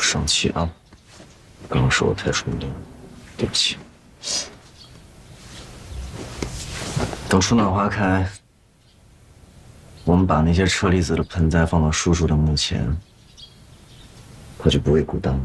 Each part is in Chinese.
生气啊！刚刚说我太冲动，对不起。等春暖花开，我们把那些车厘子的盆栽放到叔叔的墓前，他就不会孤单了。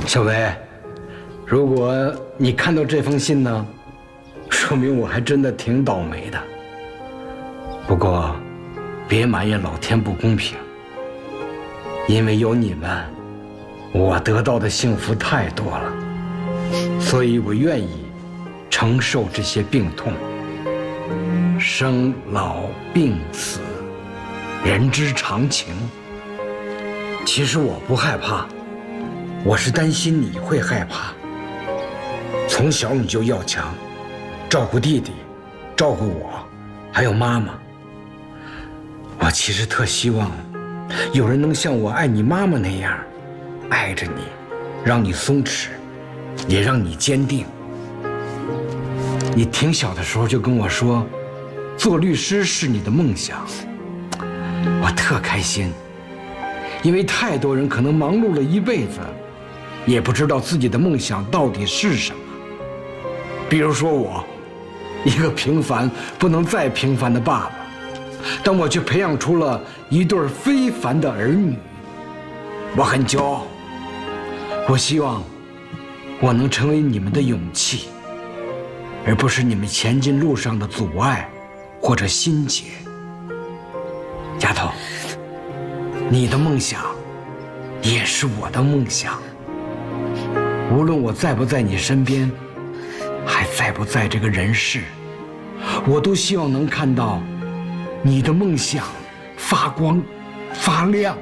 小薇，如果你看到这封信呢，说明我还真的挺倒霉的。不过，别埋怨老天不公平，因为有你们，我得到的幸福太多了，所以我愿意承受这些病痛。生老病死，人之常情。其实我不害怕。 我是担心你会害怕。从小你就要强，照顾弟弟，照顾我，还有妈妈。我其实特希望，有人能像我爱你妈妈那样，爱着你，让你松弛，也让你坚定。你挺小的时候就跟我说，做律师是你的梦想，我特开心，因为太多人可能忙碌了一辈子。 也不知道自己的梦想到底是什么。比如说我，一个平凡不能再平凡的爸爸，但我却培养出了一对非凡的儿女，我很骄傲。我希望我能成为你们的勇气，而不是你们前进路上的阻碍或者心结。丫头，你的梦想也是我的梦想。 无论我在不在你身边，还在不在这个人世，我都希望能看到你的梦想发光发亮。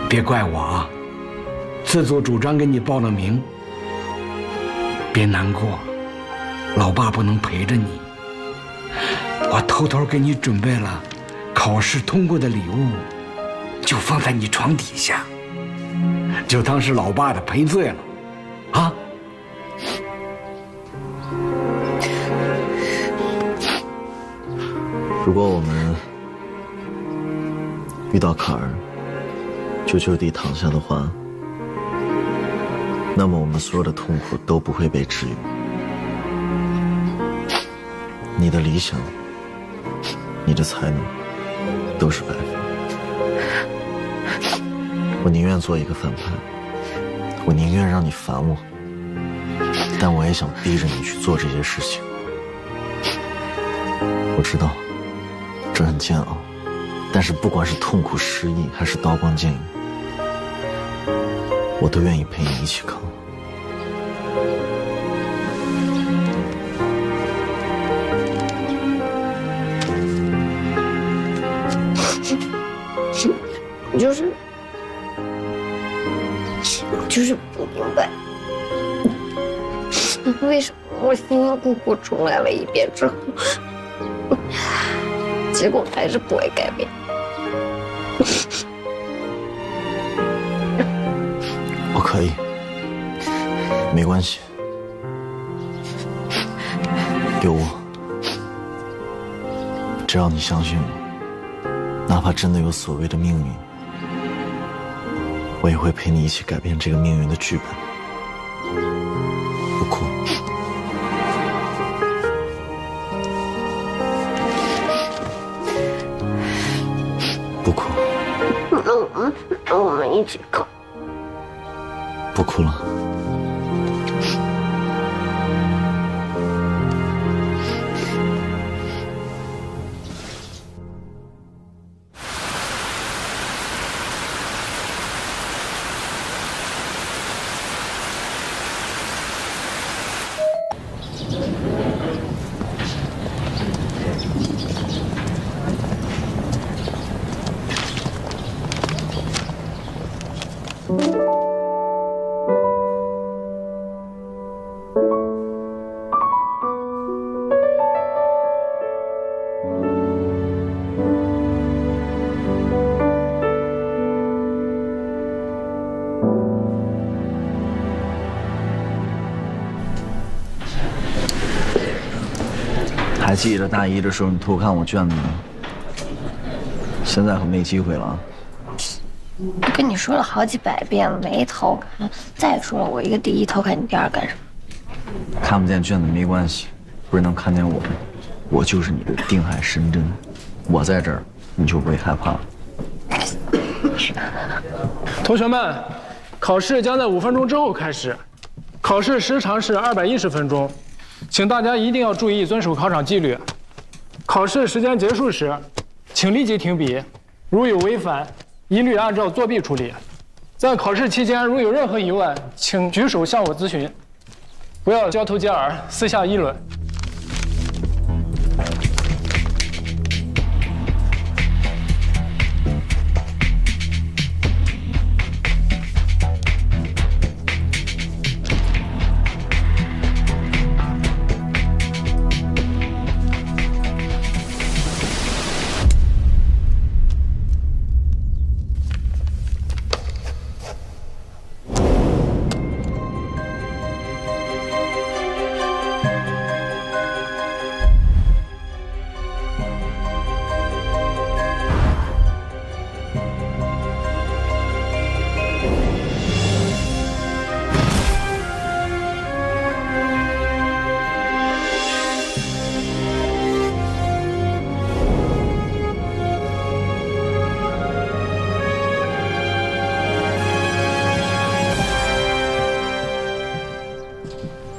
别怪我啊，自作主张给你报了名。别难过，老爸不能陪着你。我偷偷给你准备了考试通过的礼物，就放在你床底下。 就当是老爸的赔罪了，啊！如果我们遇到坎儿，就地躺下的话，那么我们所有的痛苦都不会被治愈。你的理想，你的才能，都是白费。 我宁愿做一个反派，我宁愿让你烦我，但我也想逼着你去做这些事情。我知道这很煎熬，但是不管是痛苦、失意，还是刀光剑影，我都愿意陪你一起扛。就是不明白，为什么我辛辛苦苦重来了一遍之后，结果还是不会改变。我可以，没关系，有我，只要你相信我，哪怕真的有所谓的命运。 我也会陪你一起改变这个命运的剧本。不哭，不哭。那我们一起扛。不哭了。还记得大一的时候你偷看我卷子吗？现在可没机会了。我跟你说了好几百遍了，没偷看。再说了，我一个第一偷看，你第二干什么？看不见卷子没关系，不是能看见我吗？我就是你的定海神针，我在这儿，你就不会害怕。同学们，考试将在5分钟之后开始，考试时长是210分钟，请大家一定要注意遵守考场纪律。考试时间结束时，请立即停笔，如有违反，一律按照作弊处理。在考试期间，如有任何疑问，请举手向我咨询，不要交头接耳，私下议论。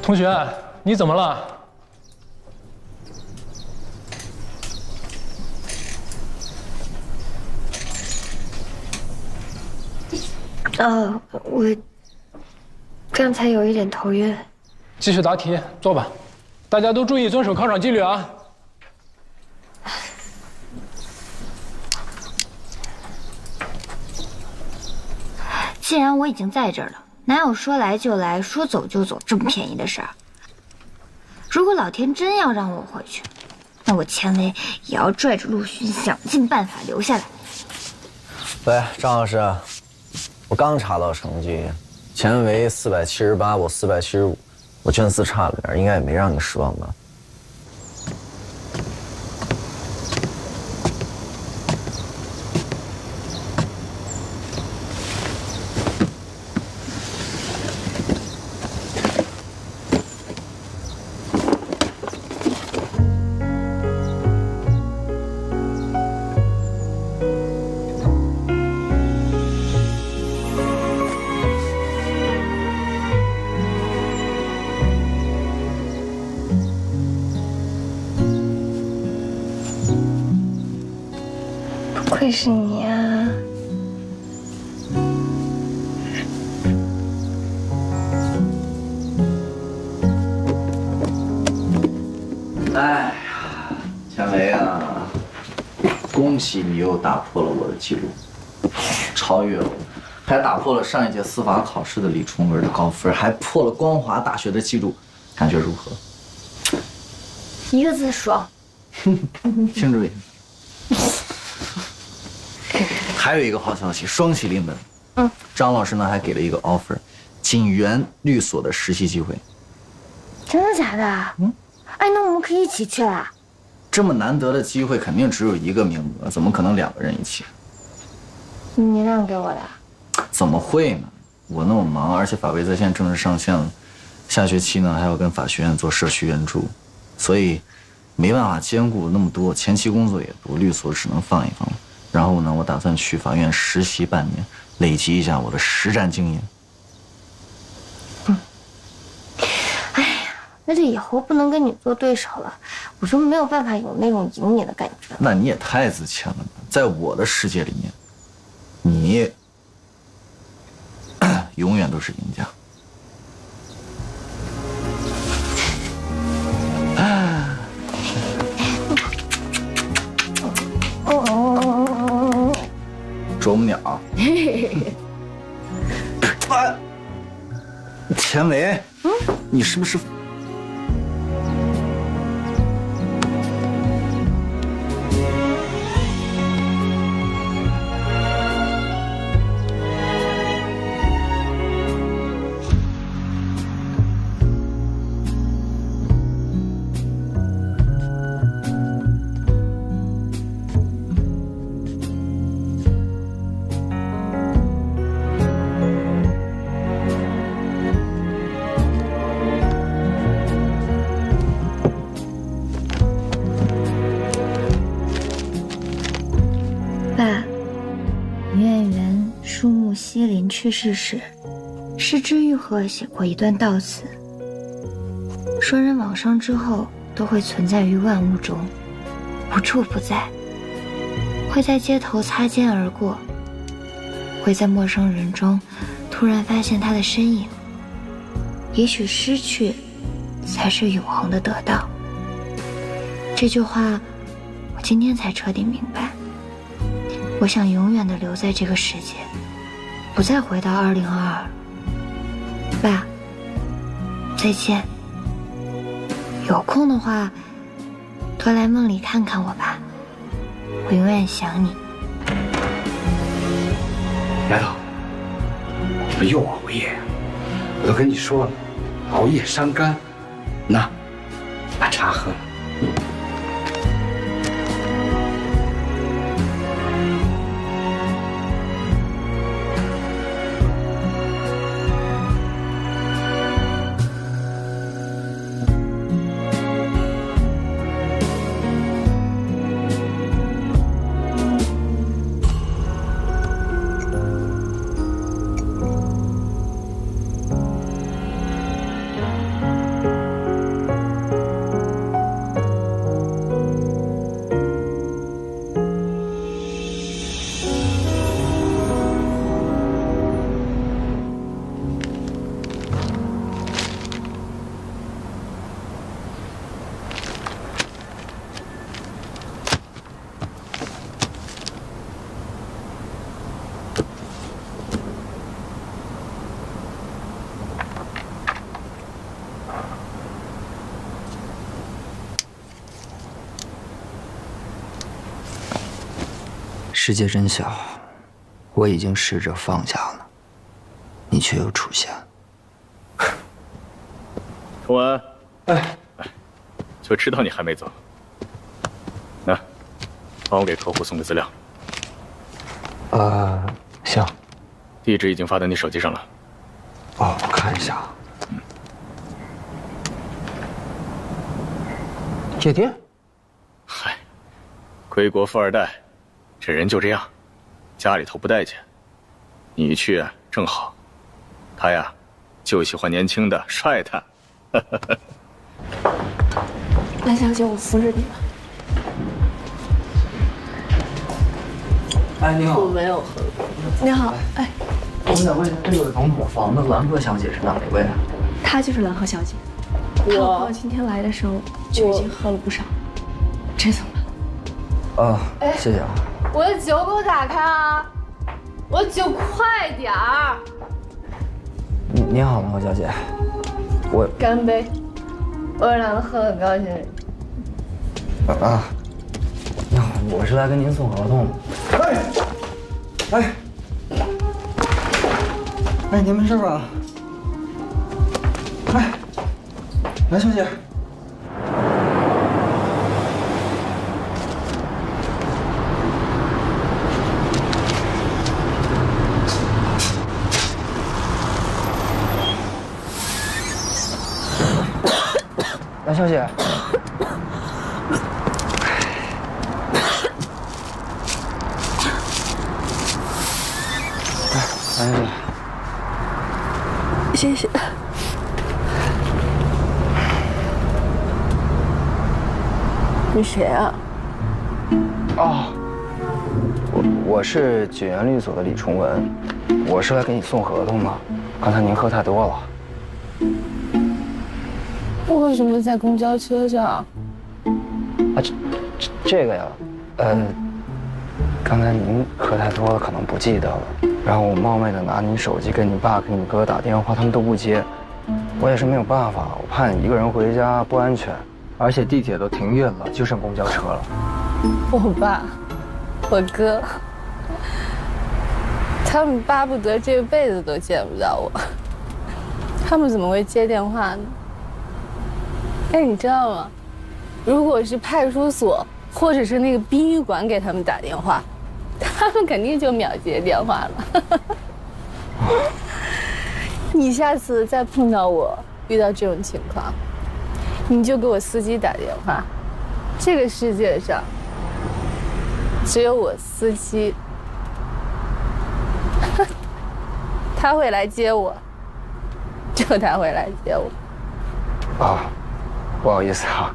同学，你怎么了？我刚才有一点头晕。继续答题，坐吧。大家都注意遵守考场纪律啊！既然我已经在这儿了，哪有说来就来、说走就走这么便宜的事儿？如果老天真要让我回去，那我钱维也要拽着陆巡想尽办法留下来。喂，张老师，我刚查到成绩，钱维478，我475，我卷4差了点，应该也没让你失望吧？不愧是你啊！哎呀，钱维啊，恭喜你又打破了我的记录，超越了我，还打破了上一届司法考试的李崇文的高分，还破了光华大学的记录，感觉如何？一个字爽。庆祝一下。还有一个好消息，双喜临门。张老师呢还给了一个 offer， 锦源律所的实习机会。真的假的？哎，那我们可以一起去啦。这么难得的机会，肯定只有一个名额，怎么可能2个人一起？你让给我的？怎么会呢？我那么忙，而且法维在线正式上线了，下学期呢还要跟法学院做社区援助，所以没办法兼顾那么多，前期工作也多，律所只能放一放。然后呢，我打算去法院实习半年，累积一下我的实战经验。哎呀，那这以后不能跟你做对手了，我就没有办法有那种赢你的感觉。那你也太自谦了吧！在我的世界里面，你永远都是赢家。啄木鸟。钱维，你是不是？去世时，失之愈合写过一段悼词，说人往生之后都会存在于万物中，无处不在，会在街头擦肩而过，会在陌生人中突然发现他的身影。也许失去才是永恒的得到。这句话我今天才彻底明白。我想永远地留在这个世界，不再回到2022。爸，再见。有空的话多来梦里看看我吧，我永远想你。丫头，你们又熬夜，我都跟你说了，熬夜伤肝。那，把茶喝了。世界真小，我已经试着放下了，你却又出现。童文，哎，就知道你还没走。那，帮我给客户送个资料。行。地址已经发到你手机上了。哦，我看一下。夜店？嗨，归国富二代。这人就这样，家里头不待见，你一去正好。他呀，就喜欢年轻的帅的。蓝小姐，我扶着你吧。哎，你好。我没有喝过。你好，哎。我想问一下，这个总统房的兰鹤小姐是哪一位啊？她就是兰鹤小姐。我今天来的时候就已经喝了不少，这怎么办？谢谢啊。我的酒给我打开啊！我的酒快点儿！你好，兰鹤小姐，我干杯！我们两个喝得很高兴。你好，我是来跟您送合同的。哎，您没事吧？兰小姐。兰小姐，兰小姐，谢谢。你谁啊？我是九元律所的李崇文，我是来给你送合同的。刚才您喝太多了。为什么在公交车上？这个呀，刚才您喝太多了，可能不记得了。然后我冒昧的拿您手机给你爸、给你哥打电话，他们都不接。我也是没有办法，我怕你一个人回家不安全，而且地铁都停运了，就剩公交车了。我爸，我哥，他们巴不得这辈子都见不到我，他们怎么会接电话呢？哎，你知道吗？如果是派出所或者是那个殡仪馆给他们打电话，他们肯定就秒接电话了。你下次再碰到我遇到这种情况，你就给我司机打电话。这个世界上只有我司机。他会来接我，就他会来接我。啊，不好意思啊。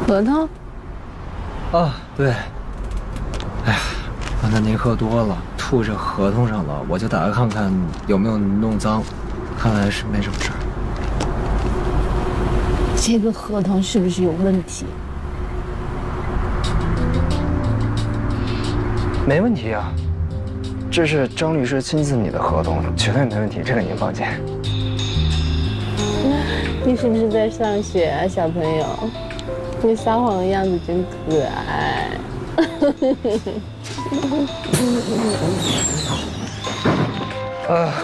合同？啊，对。哎呀，刚才您喝多了，吐这合同上了，我就打开看看有没有弄脏，看来是没什么事儿。这个合同是不是有问题？没问题啊，这是张律师亲自拟的合同，绝对没问题，这个您放心。你是不是在上学啊，小朋友？你撒谎的样子真可爱。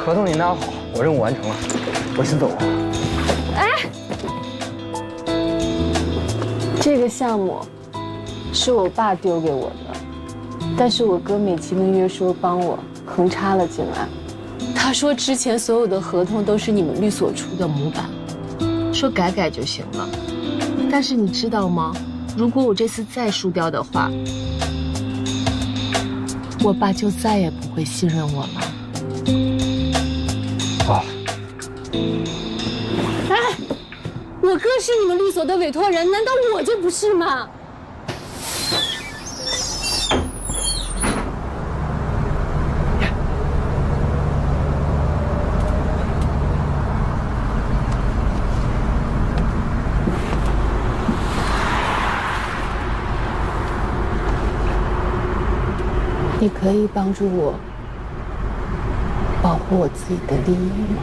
合同你拿好，我任务完成了，我先走了。哎，这个项目是我爸丢给我的，但是我哥美其名曰说帮我横插了进来。他说之前所有的合同都是你们律所出的模板，说改改就行了。但是你知道吗？如果我这次再输掉的话，我爸就再也不会信任我了。哦。哎，我哥是你们律所的委托人，难道我就不是吗？你可以帮助我保护我自己的利益吗？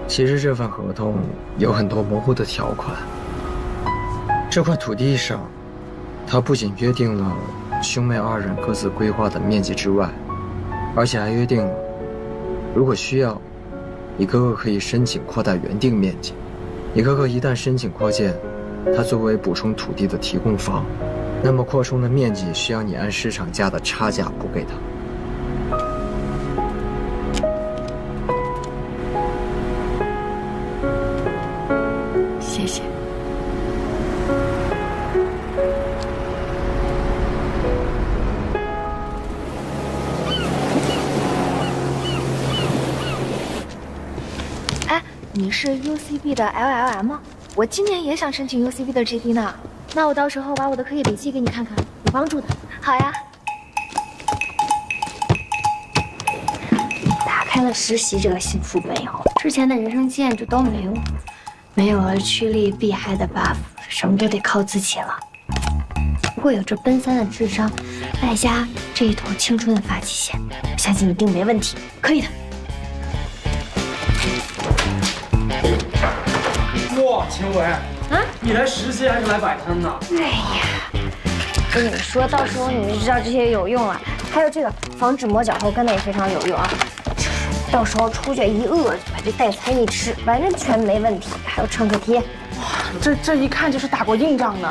其实这份合同有很多模糊的条款。这块土地上，它不仅约定了兄妹二人各自规划的面积之外，而且还约定了，如果需要，你哥哥可以申请扩大原定面积。你哥哥一旦申请扩建，他作为补充土地的提供方，那么扩充的面积需要你按市场价的差价补给他。谢谢。哎，你是 UCB 的 LLM 吗？我今年也想申请 UCB 的 GD 呢。那我到时候把我的课业笔记给你看看，有帮助的。好呀。打开了实习这个新副本以后，之前的人生经验就都没用，没有了趋利避害的 buff， 什么都得靠自己了。不过有这奔三的智商，外加这一头青春的发际线，我相信一定没问题，可以的。哇，秦伟啊，你来实习还是来摆摊呢？哎呀，跟你说，到时候你就知道这些有用了。还有这个防止磨脚后跟的也非常有用啊。到时候出去一饿，把这代餐一吃，完全没问题。还有创可贴，哇，这一看就是打过硬仗的。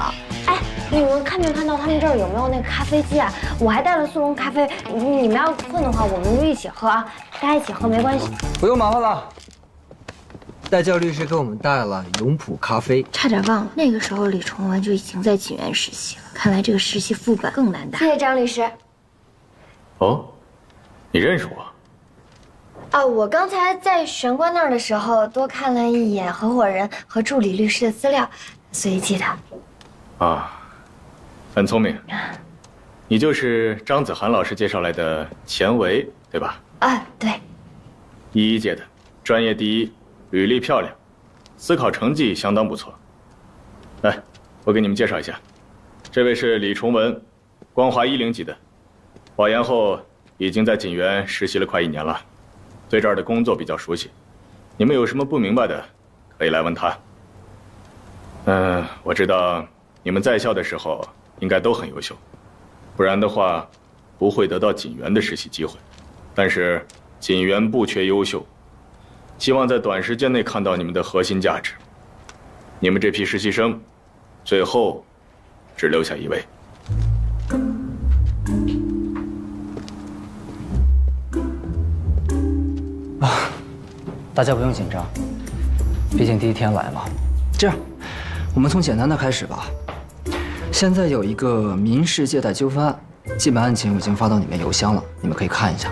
哎，你们看没看到他们这儿有没有那个咖啡机啊？我还带了速溶咖啡，你们要困的话，我们就一起喝啊，大家一起喝没关系。不用麻烦了。代教律师给我们带了永璞咖啡，差点忘了，那个时候李崇文就已经在锦园实习了。看来这个实习副本更难打。谢谢张律师。哦，你认识我？啊，我刚才在玄关那儿的时候，多看了一眼合伙人和助理律师的资料，所以记得。啊，很聪明。你就是张子涵老师介绍来的钱维，对吧？啊，对。11届的，专业第一。履历漂亮，思考成绩相当不错。来，我给你们介绍一下，这位是李崇文，光华10级的，保研后已经在锦园实习了快1年了，对这儿的工作比较熟悉。你们有什么不明白的，可以来问他。我知道你们在校的时候应该都很优秀，不然的话不会得到锦园的实习机会。但是锦园不缺优秀。希望在短时间内看到你们的核心价值。你们这批实习生，最后只留下1位。大家不用紧张，毕竟第一天来嘛。这样，我们从简单的开始吧。现在有一个民事借贷纠纷案，基本案情我已经发到你们邮箱了，你们可以看一下。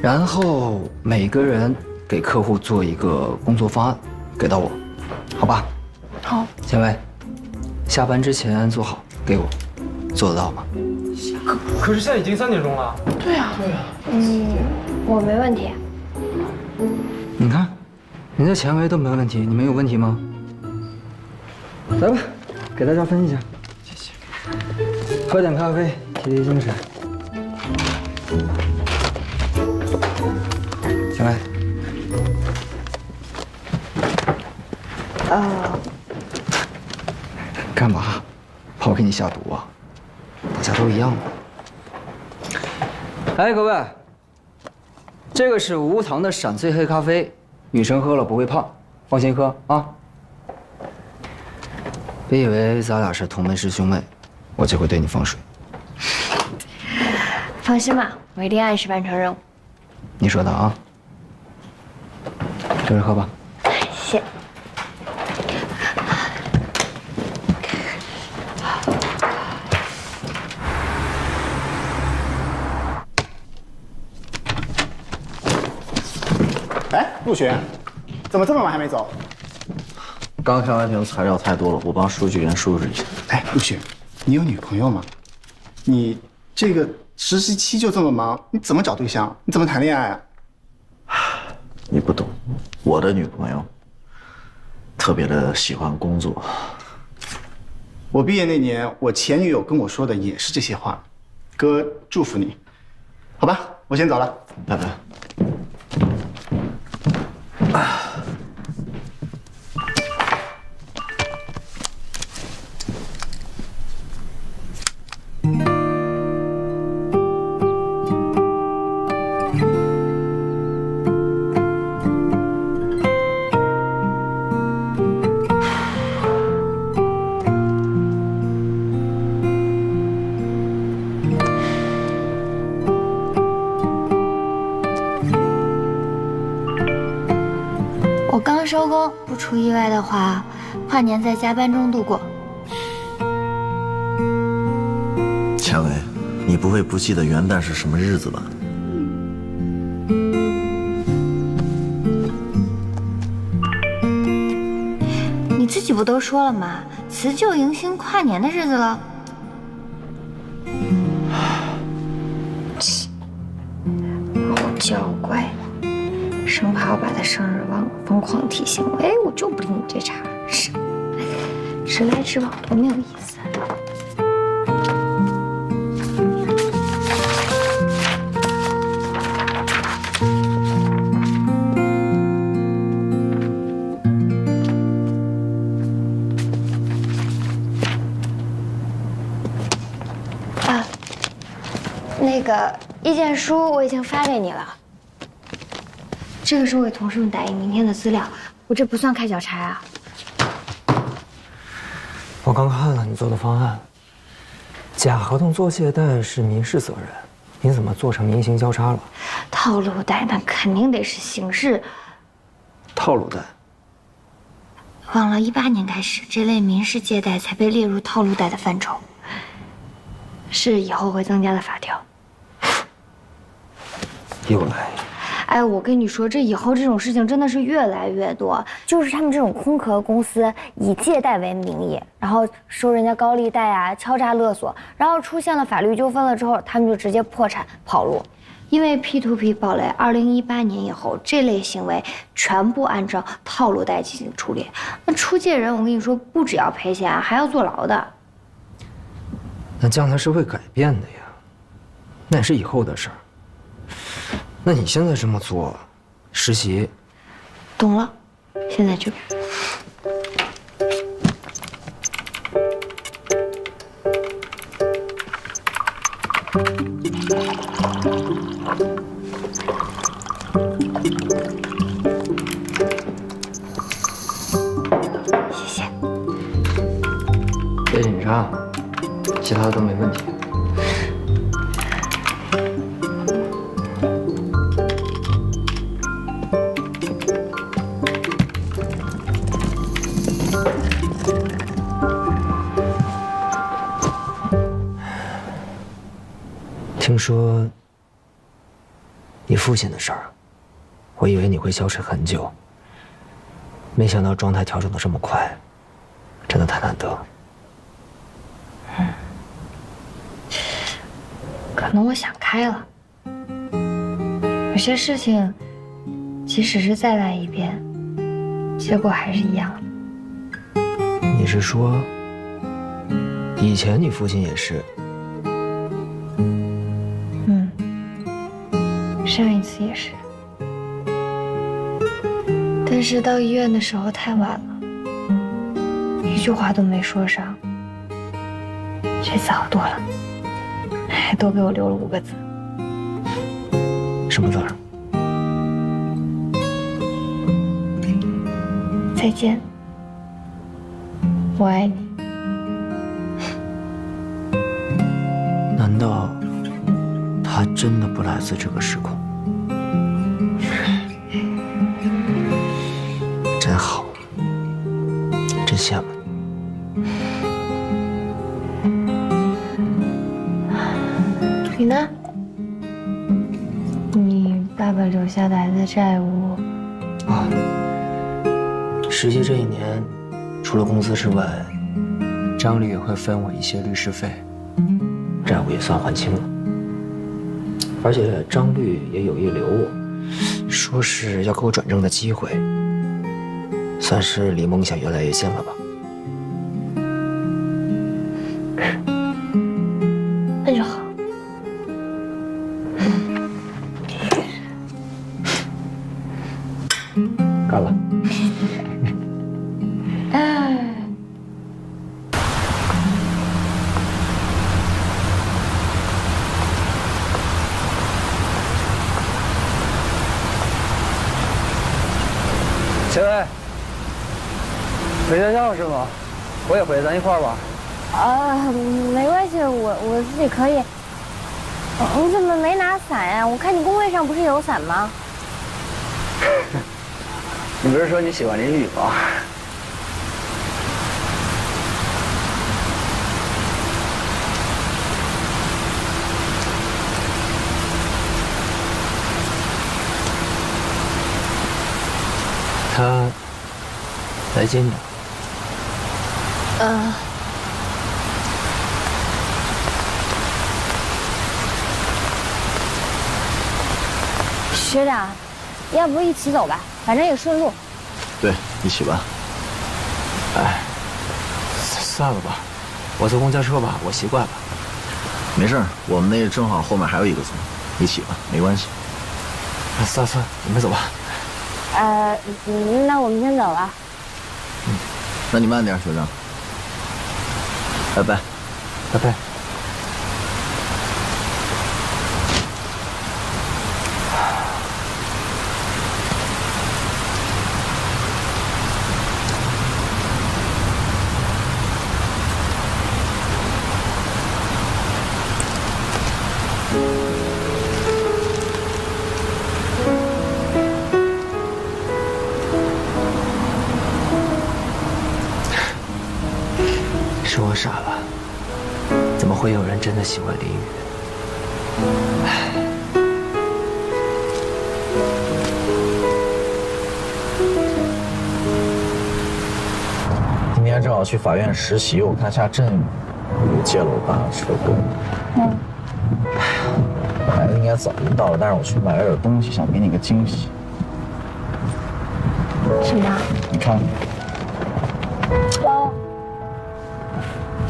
然后每个人给客户做一个工作方案，给到我，好吧？好。千薇，下班之前做好，给我，做得到吗？可是现在已经3点钟了。对啊。我没问题。你看，人家钱维都没问题，你们有问题吗？来吧，给大家分一下。谢谢。喝点咖啡，提提精神。钱维。干嘛？怕我给你下毒啊？大家都一样的。哎，各位。这个是无糖的闪萃黑咖啡，女生喝了不会胖，放心喝啊！别以为咱俩是同门师兄妹，我就会对你放水。放心吧，我一定按时完成任务。你说的啊？接着喝吧。谢。哎，陆巡，怎么这么晚还没走？刚开完庭，材料太多了，我帮数据员收拾一下。哎，陆巡，你有女朋友吗？你这个实习期就这么忙，你怎么找对象？你怎么谈恋爱啊？你不懂，我的女朋友特别的喜欢工作。我毕业那年，我前女友跟我说的也是这些话。哥，祝福你。好吧，我先走了，拜拜。我刚收工，不出意外的话，跨年在加班中度过。钱维，你不会不记得元旦是什么日子吧？你自己不都说了吗？辞旧迎新跨年的日子了。好娇乖，生怕我把他生日忘了，疯狂提醒我。哎，我就不理你这茬，直来直往，多没有意思。那个意见书我已经发给你了，这个是我给同事们打印明天的资料，我这不算开小差啊。我刚看了你做的方案，假合同做借贷是民事责任，你怎么做成民刑交叉了？套路贷那肯定得是刑事。套路贷？忘了18年开始，这类民事借贷才被列入套路贷的范畴，是以后会增加的法条。又来！哎，我跟你说，这以后这种事情真的是越来越多。就是他们这种空壳公司以借贷为名义，然后收人家高利贷啊，敲诈勒索，然后出现了法律纠纷了之后，他们就直接破产跑路。因为 P2P 暴雷，2018年以后，这类行为全部按照套路贷进行处理。那出借人，我跟你说，不只要赔钱，还要坐牢的。那将来是会改变的呀，那也是以后的事儿。那你现在这么做，实习，懂了，现在就。谢谢。查，其他的都没问题。听说你父亲的事儿，我以为你会消沉很久，没想到状态调整得这么快，真的太难得了。可能我想开了，有些事情，即使是再来一遍，结果还是一样的。你是说，以前你父亲也是？上一次也是，但是到医院的时候太晚了，一句话都没说上。这次好多了，还多给我留了5个字。什么字儿？再见，我爱你。难道他真的不来自这个时空？真好，真羡慕你。你呢？你爸爸留下来的债务啊，实习这1年，除了工资之外，张律也会分我一些律师费，债务也算还清了。而且张律也有意留我，说是要给我转正的机会，算是离梦想越来越近了吧。那就好。干了。秦薇，回学校是吗？我也回，咱一块儿吧。没关系，我自己可以。你怎么没拿伞呀？我看你工位上不是有伞吗？你不是说你喜欢淋雨吗？他来接你。学长，要不一起走吧，反正也顺路。对，一起吧。哎，算了吧，我坐公交车吧，我习惯了。没事，我们那正好后面还有1个座，一起吧，没关系。算，你们走吧。那我们先走了。那你慢点，学长。拜拜。拜拜。是我傻了，怎么会有人真的喜欢淋雨？今天正好去法院实习，我看下镇又借了我爸的车给我。本来应该早就到了，但是我去买了点东西，想给你个惊喜。什么？你看。包。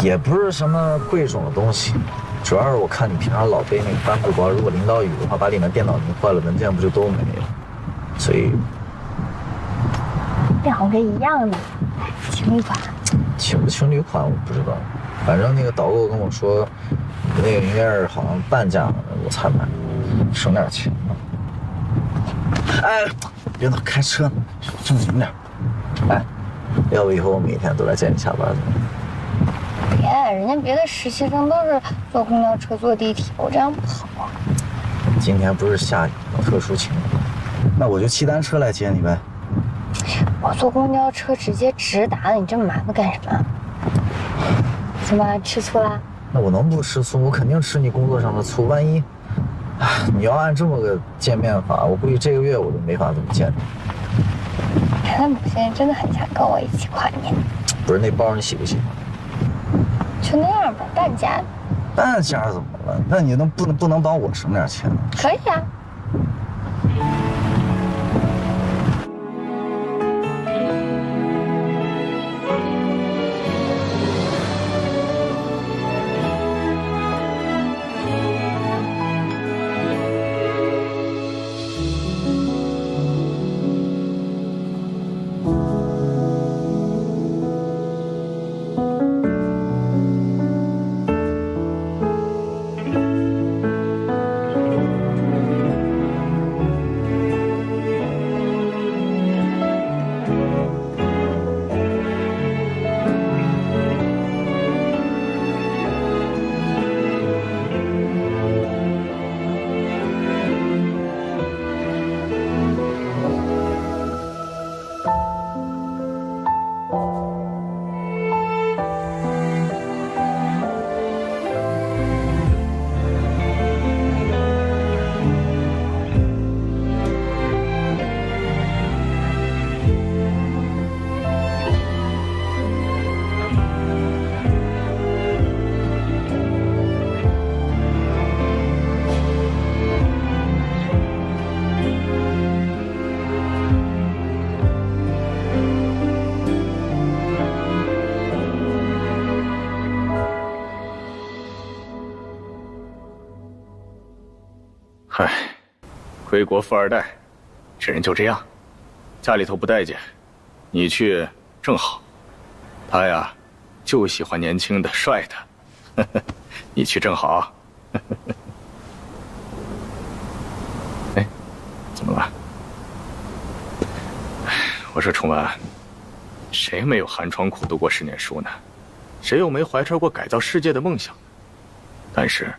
也不是什么贵重的东西，主要是我看你平常老背那个帆布包，如果淋到雨的话，把里面电脑拧坏了，文件不就都没了？所以2个一样的，情侣款。情不情侣款我不知道，反正那个导购跟我说，那个应该是好像半价的，我才买，省点钱嘛。哎，别闹，开车呢，正经点。哎，要不以后我每天都来接你下班去？别人家别的实习生都是坐公交车、坐地铁，我这样不好啊。今天不是下雨吗？特殊情况，那我就骑单车来接你呗。我坐公交车直接直达了，你这么麻烦干什么？怎么吃醋啦？那我能不吃醋？我肯定吃你工作上的醋。万一，你要按这么个见面法，我估计这个月我都没法怎么见你。看来某些人真的很想跟我一起跨年。不是那包你喜不喜欢？就那样吧，半价的。半价怎么了？那你不能帮我省点钱吗？可以啊。嗨，归国富二代，这人就这样，家里头不待见，你去正好。他呀，就喜欢年轻的、帅的，你去正好。哎，怎么了？我说崇文，谁没有寒窗苦读过10年书呢？谁又没怀揣过改造世界的梦想？但是，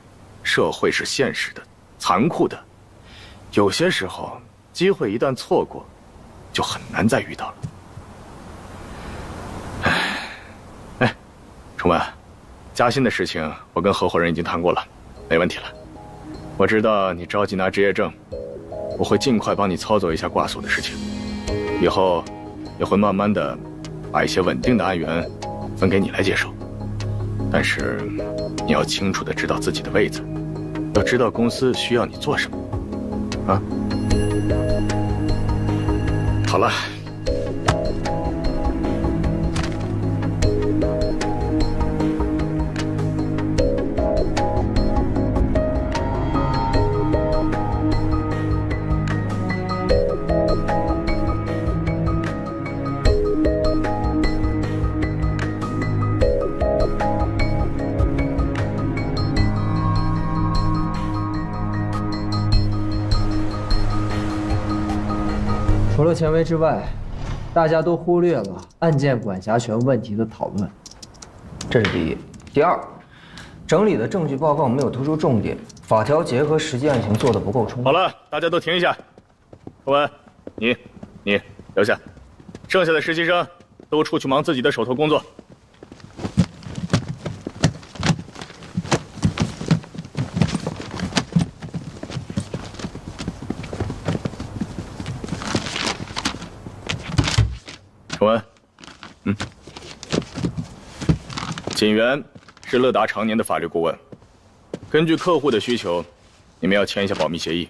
社会是现实的。残酷的，有些时候机会一旦错过，就很难再遇到了。哎，崇文，加薪的事情我跟合伙人已经谈过了，没问题了。我知道你着急拿执业证，我会尽快帮你操作一下挂锁的事情，以后也会慢慢的把一些稳定的案源分给你来接手。但是你要清楚的知道自己的位子。要知道公司需要你做什么，啊？好了，除了钱威之外，大家都忽略了案件管辖权问题的讨论，这是第一。第二，整理的证据报告没有突出重点，法条结合实际案情做得不够充分。好了，大家都停一下。崇文，你留下，剩下的实习生都出去忙自己的手头工作。崇文，锦源是乐达常年的法律顾问，根据客户的需求，你们要签一下保密协议。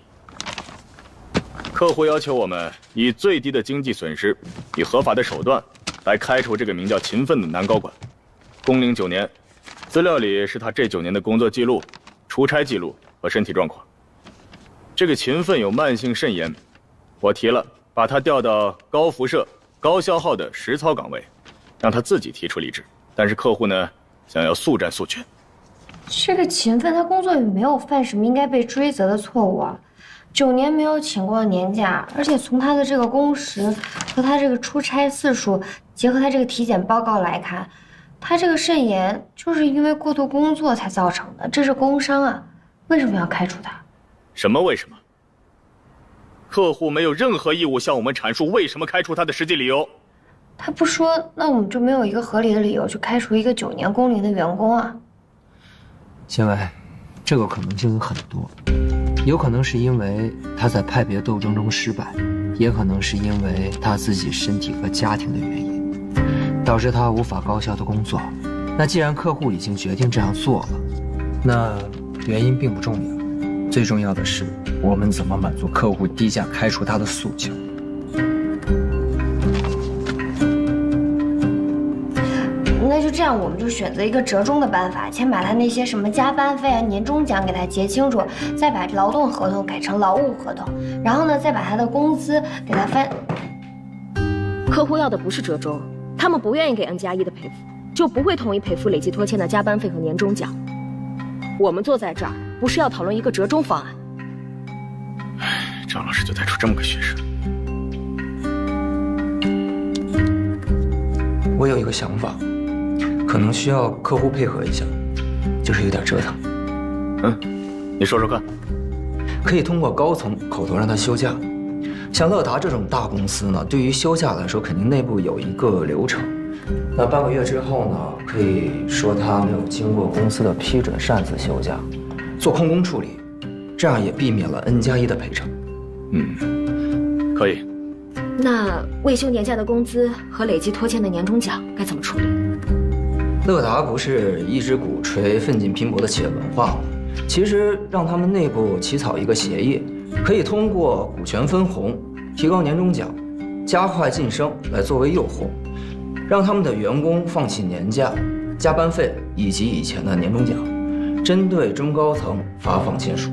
客户要求我们以最低的经济损失，以合法的手段来开除这个名叫秦奋的男高管。工龄9年，资料里是他这9年的工作记录、出差记录和身体状况。这个秦奋有慢性肾炎，我提了把他调到高辐射、高消耗的实操岗位，让他自己提出离职。但是客户呢，想要速战速决。这个秦奋他工作也没有犯什么应该被追责的错误啊，9年没有请过年假，而且从他的这个工时和他这个出差次数，结合他这个体检报告来看，他这个肾炎就是因为过度工作才造成的，这是工伤啊，为什么要开除他？什么为什么？客户没有任何义务向我们阐述为什么开除他的实际理由。他不说，那我们就没有一个合理的理由去开除一个9年工龄的员工啊。谢伟，这个可能性有很多，有可能是因为他在派别斗争中失败，也可能是因为他自己身体和家庭的原因，导致他无法高效的工作。那既然客户已经决定这样做了，那原因并不重要，最重要的是我们怎么满足客户低价开除他的诉求。那就这样，我们就选择一个折中的办法，先把他那些什么加班费啊、年终奖给他结清楚，再把劳动合同改成劳务合同，然后呢，再把他的工资给他翻。客户要的不是折中，他们不愿意给 N+1的赔付，就不会同意赔付累计拖欠的加班费和年终奖。我们坐在这儿，不是要讨论一个折中方案。张老师就带出这么个学生。我有一个想法，可能需要客户配合一下，就是有点折腾。你说说看。可以通过高层口头让他休假。像乐达这种大公司呢，对于休假来说，肯定内部有一个流程。那半个月之后呢，可以说他没有经过公司的批准擅自休假，做空工处理，这样也避免了 N+1的赔偿。可以。那未休年假的工资和累计拖欠的年终奖该怎么处理？乐达不是一直鼓吹奋进拼搏的企业文化吗？其实让他们内部起草一个协议，可以通过股权分红、提高年终奖、加快晋升来作为诱惑，让他们的员工放弃年假、加班费以及以前的年终奖，针对中高层发放签署。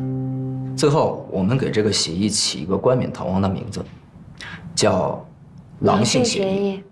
最后，我们给这个协议起一个冠冕堂皇的名字，叫“狼性协议”。